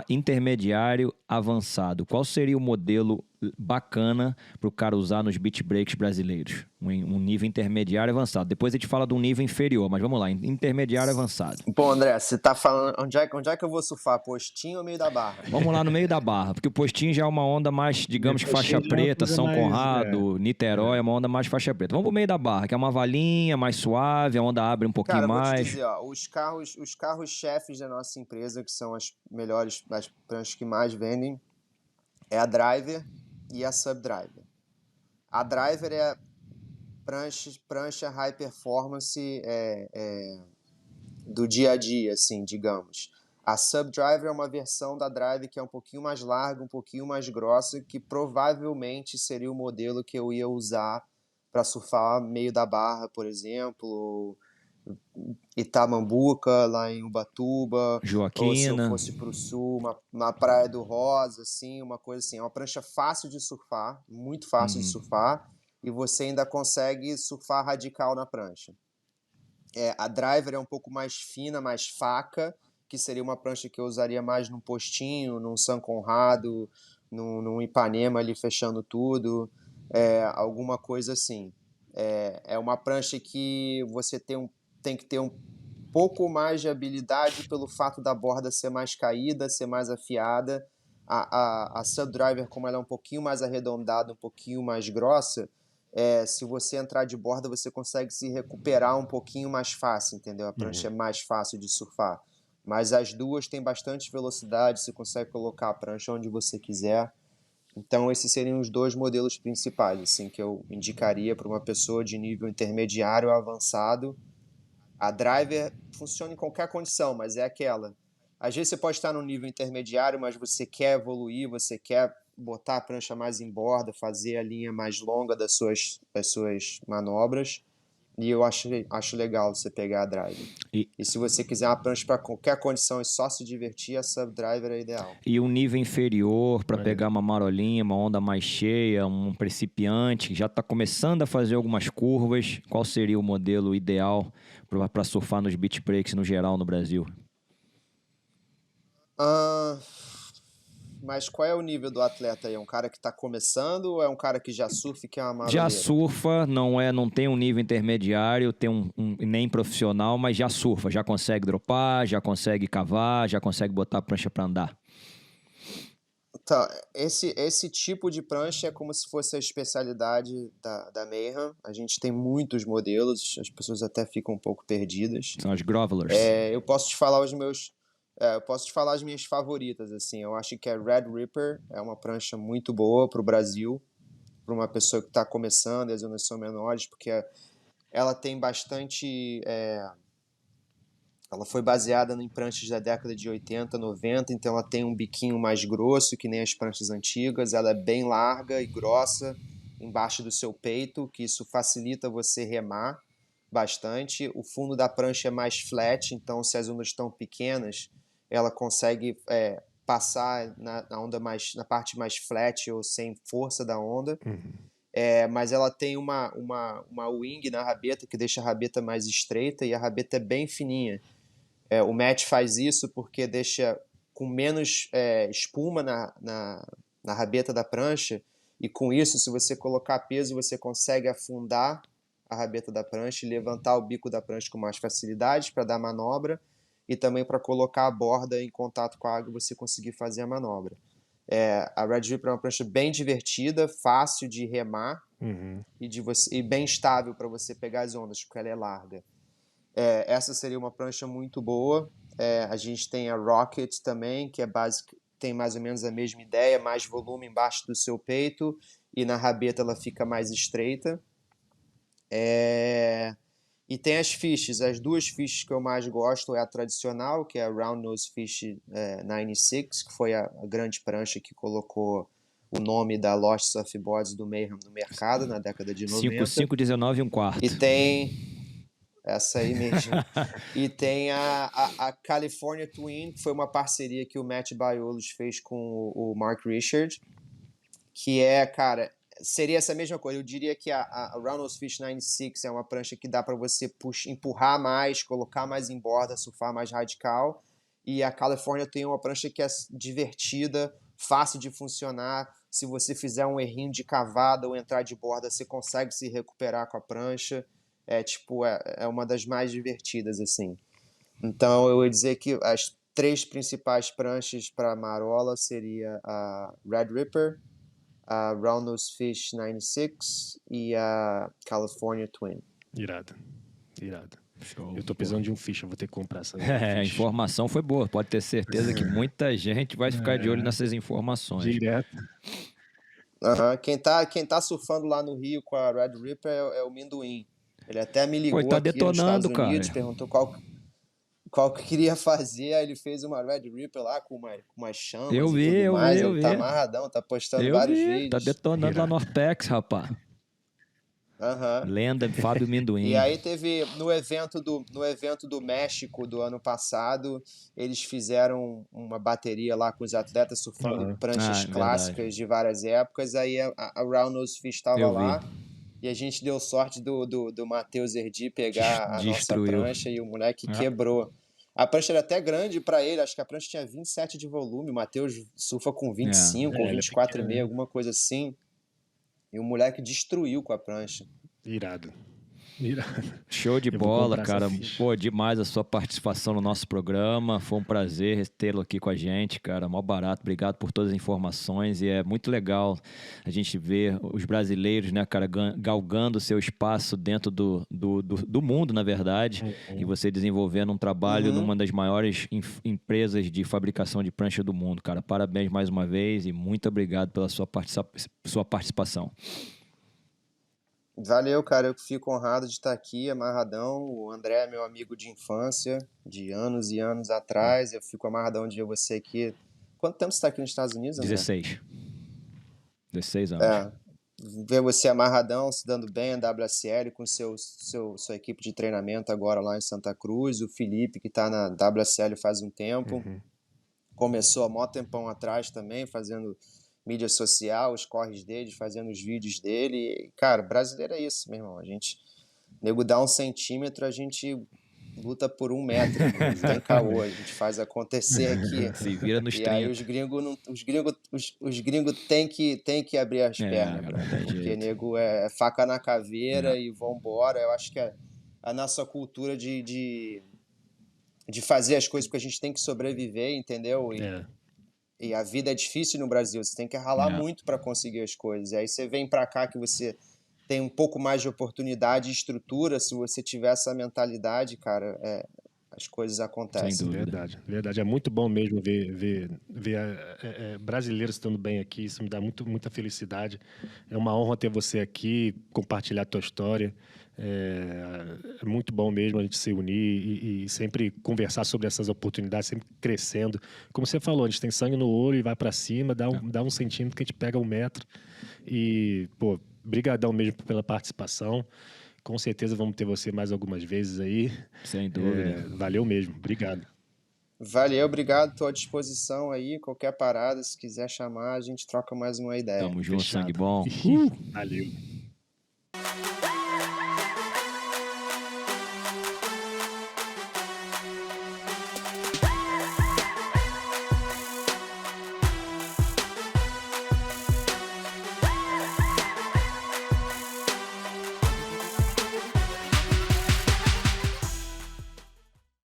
intermediário avançado, qual seria o modelo bacana para o cara usar nos beach breaks brasileiros. Um nível intermediário avançado. Depois a gente fala de um nível inferior, mas vamos lá, intermediário avançado. Bom, André, você tá falando onde é que eu vou surfar? Postinho ou meio da barra? Vamos lá no meio da barra, porque o postinho já é uma onda mais, digamos que faixa preta, São Conrado, Niterói, é uma onda mais faixa preta. Vamos pro meio da barra, que é uma valinha mais suave, a onda abre um pouquinho Cara, mais. Vou te dizer, ó, os carros-chefes da nossa empresa, que são as melhores, as pranchas que mais vendem, é a Driver e a Subdriver. A Driver é prancha high performance do dia a dia, assim, digamos. A Subdriver é uma versão da Drive que é um pouquinho mais larga, um pouquinho mais grossa, que provavelmente seria o modelo que eu ia usar para surfar meio da barra, por exemplo, Itamambuca, lá em Ubatuba, Joaquina. ou se eu fosse para o sul, uma praia do Rosa, assim, uma coisa assim. É uma prancha fácil de surfar, muito fácil de surfar, e você ainda consegue surfar radical na prancha. A Driver é um pouco mais fina, mais faca, que seria uma prancha que eu usaria mais num postinho, num São Conrado, num Ipanema ali fechando tudo, alguma coisa assim. É uma prancha que você tem que ter um pouco mais de habilidade pelo fato da borda ser mais caída, ser mais afiada. A Subdriver, como ela é um pouquinho mais arredondada, um pouquinho mais grossa, se você entrar de borda, você consegue se recuperar um pouquinho mais fácil, entendeu? A prancha é mais fácil de surfar. Mas as duas têm bastante velocidade, você consegue colocar a prancha onde você quiser. Então, esses seriam os dois modelos principais, assim, que eu indicaria para uma pessoa de nível intermediário ou avançado. A Driver funciona em qualquer condição, mas é aquela. Às vezes você pode estar no nível intermediário, mas você quer evoluir, você quer botar a prancha mais em borda, fazer a linha mais longa das suas manobras. E eu acho legal você pegar a Driver. E se você quiser uma prancha para qualquer condição e só se divertir, a Subdriver é ideal. E um nível inferior para pegar uma marolinha, uma onda mais cheia, um principiante que já está começando a fazer algumas curvas, qual seria o modelo ideal para surfar nos beach breaks no geral no Brasil? Mas qual é o nível do atleta aí? É um cara que está começando ou é um cara que já surfa e que é uma maroleira? Já surfa, não tem um nível intermediário, tem nem profissional, mas já surfa, já consegue dropar, já consegue cavar, já consegue botar a prancha para andar. Tá, esse tipo de prancha é como se fosse a especialidade da Mayhem. A gente tem muitos modelos, as pessoas até ficam um pouco perdidas. São as grovelers. Eu posso te falar as minhas favoritas, assim. Eu acho que a Red Ripper é uma prancha muito boa para o Brasil, para uma pessoa que está começando e as ondas são menores, porque ela tem bastante... Ela foi baseada em pranchas da década de 80, 90, então ela tem um biquinho mais grosso, que nem as pranchas antigas. Ela é bem larga e grossa embaixo do seu peito, que isso facilita você remar bastante. O fundo da prancha é mais flat, então se as ondas estão pequenas, ela consegue passar na parte mais flat ou sem força da onda. Mas ela tem uma wing na rabeta que deixa a rabeta mais estreita e a rabeta é bem fininha. O Matt faz isso porque deixa com menos espuma na rabeta da prancha, e com isso, se você colocar peso, você consegue afundar a rabeta da prancha e levantar o bico da prancha com mais facilidade para dar manobra, e também para colocar a borda em contato com a água e você conseguir fazer a manobra. A Red Ripper é uma prancha bem divertida, fácil de remar e bem estável para você pegar as ondas, porque ela é larga. Essa seria uma prancha muito boa. A gente tem a Rocket também, que tem mais ou menos a mesma ideia, mais volume embaixo do seu peito e na rabeta ela fica mais estreita. E tem as fishes. As duas fishes que eu mais gosto é a tradicional, que é a Round Nose Fish 96, que foi a grande prancha que colocou o nome da Lost Surfboards do Mayhem no mercado na década de 90. 5,19 1/4. E tem... Essa aí mesmo. E tem a California Twin, que foi uma parceria que o Matt Biolos fez com o Mark Richard, que cara, seria essa mesma coisa. Eu diria que a Round Nose Fish 96 é uma prancha que dá para você empurrar mais, colocar mais em borda, surfar mais radical. E a California tem uma prancha que é divertida, fácil de funcionar. Se você fizer um errinho de cavada ou entrar de borda, você consegue se recuperar com a prancha. É uma das mais divertidas, assim. Então, eu ia dizer que as 3 principais pranchas para marola seria a Red Ripper, a Roundnose Fish 96 e a California Twin. Irado. Show. Eu tô precisando de um fish, eu vou ter que comprar essa. A informação foi boa. Pode ter certeza que muita gente vai ficar de olho nessas informações. Direto. Quem tá surfando lá no Rio com a Red Ripper é o Minduim. Ele até me ligou tá aqui detonando, nos Estados Unidos, cara. perguntou qual que queria fazer, aí ele fez uma Red Ripper lá com umas chamas Eu e vi, tudo eu mais. vi, eu Ele tá vi. amarradão, tá postando Eu vários vi, vídeos. tá detonando lá no Ortex, rapaz. Lenda Fábio Minduim. E aí teve no evento do México do ano passado, eles fizeram uma bateria lá com os atletas surfando pranchas clássicas de várias épocas. Aí a Roundnose Fish estava lá e a gente deu sorte do Matheus Erdi pegar a nossa prancha e o moleque quebrou. A prancha era até grande para ele, acho que a prancha tinha 27 de volume, o Matheus surfa com 25 ou 24,5, alguma coisa assim. E o moleque destruiu com a prancha. Irado. Show de bola, cara. Pô, demais a sua participação no nosso programa. Foi um prazer tê-lo aqui com a gente, cara. Mó barato. Obrigado por todas as informações. E é muito legal a gente ver os brasileiros, né, cara, galgando o seu espaço dentro do mundo, na verdade. E você desenvolvendo um trabalho numa das maiores empresas de fabricação de prancha do mundo, cara. Parabéns mais uma vez e muito obrigado pela sua participação. Valeu, cara. Eu fico honrado de estar aqui, amarradão. O André é meu amigo de infância, de anos e anos atrás. Eu fico amarradão de ver você aqui. Quanto tempo você está aqui nos Estados Unidos, André? 16 anos. Ver você amarradão, se dando bem na WSL com sua equipe de treinamento agora lá em Santa Cruz. O Felipe, que está na WSL faz um tempo. Começou há mó tempão atrás também, fazendo mídia social, os corres dele, fazendo os vídeos dele. E, cara, brasileiro é isso, meu irmão. Nego dá 1 centímetro, a gente luta por 1 metro. Não tem caô, a gente faz acontecer aqui. Se vira nos 30. E aí os gringos têm que abrir as pernas, porque nego é faca na caveira e vambora. Eu acho que a nossa cultura de fazer as coisas porque a gente tem que sobreviver, entendeu? E a vida é difícil no Brasil, você tem que ralar muito para conseguir as coisas. E aí você vem para cá que você tem um pouco mais de oportunidade e estrutura, se você tiver essa mentalidade, cara, as coisas acontecem. Sem dúvida. Verdade. É muito bom mesmo ver brasileiros estando bem aqui, isso me dá muita felicidade. É uma honra ter você aqui, compartilhar a tua história. É muito bom mesmo a gente se unir e sempre conversar sobre essas oportunidades, sempre crescendo. Como você falou, a gente tem sangue no olho e vai para cima, dá 1 centímetro que a gente pega 1 metro. E, pô, brigadão mesmo pela participação. Com certeza vamos ter você mais algumas vezes aí. Sem dúvida. Valeu mesmo, obrigado. Valeu, obrigado, estou à disposição aí, qualquer parada, se quiser chamar, a gente troca mais uma ideia. Tamo junto, sangue bom. Valeu.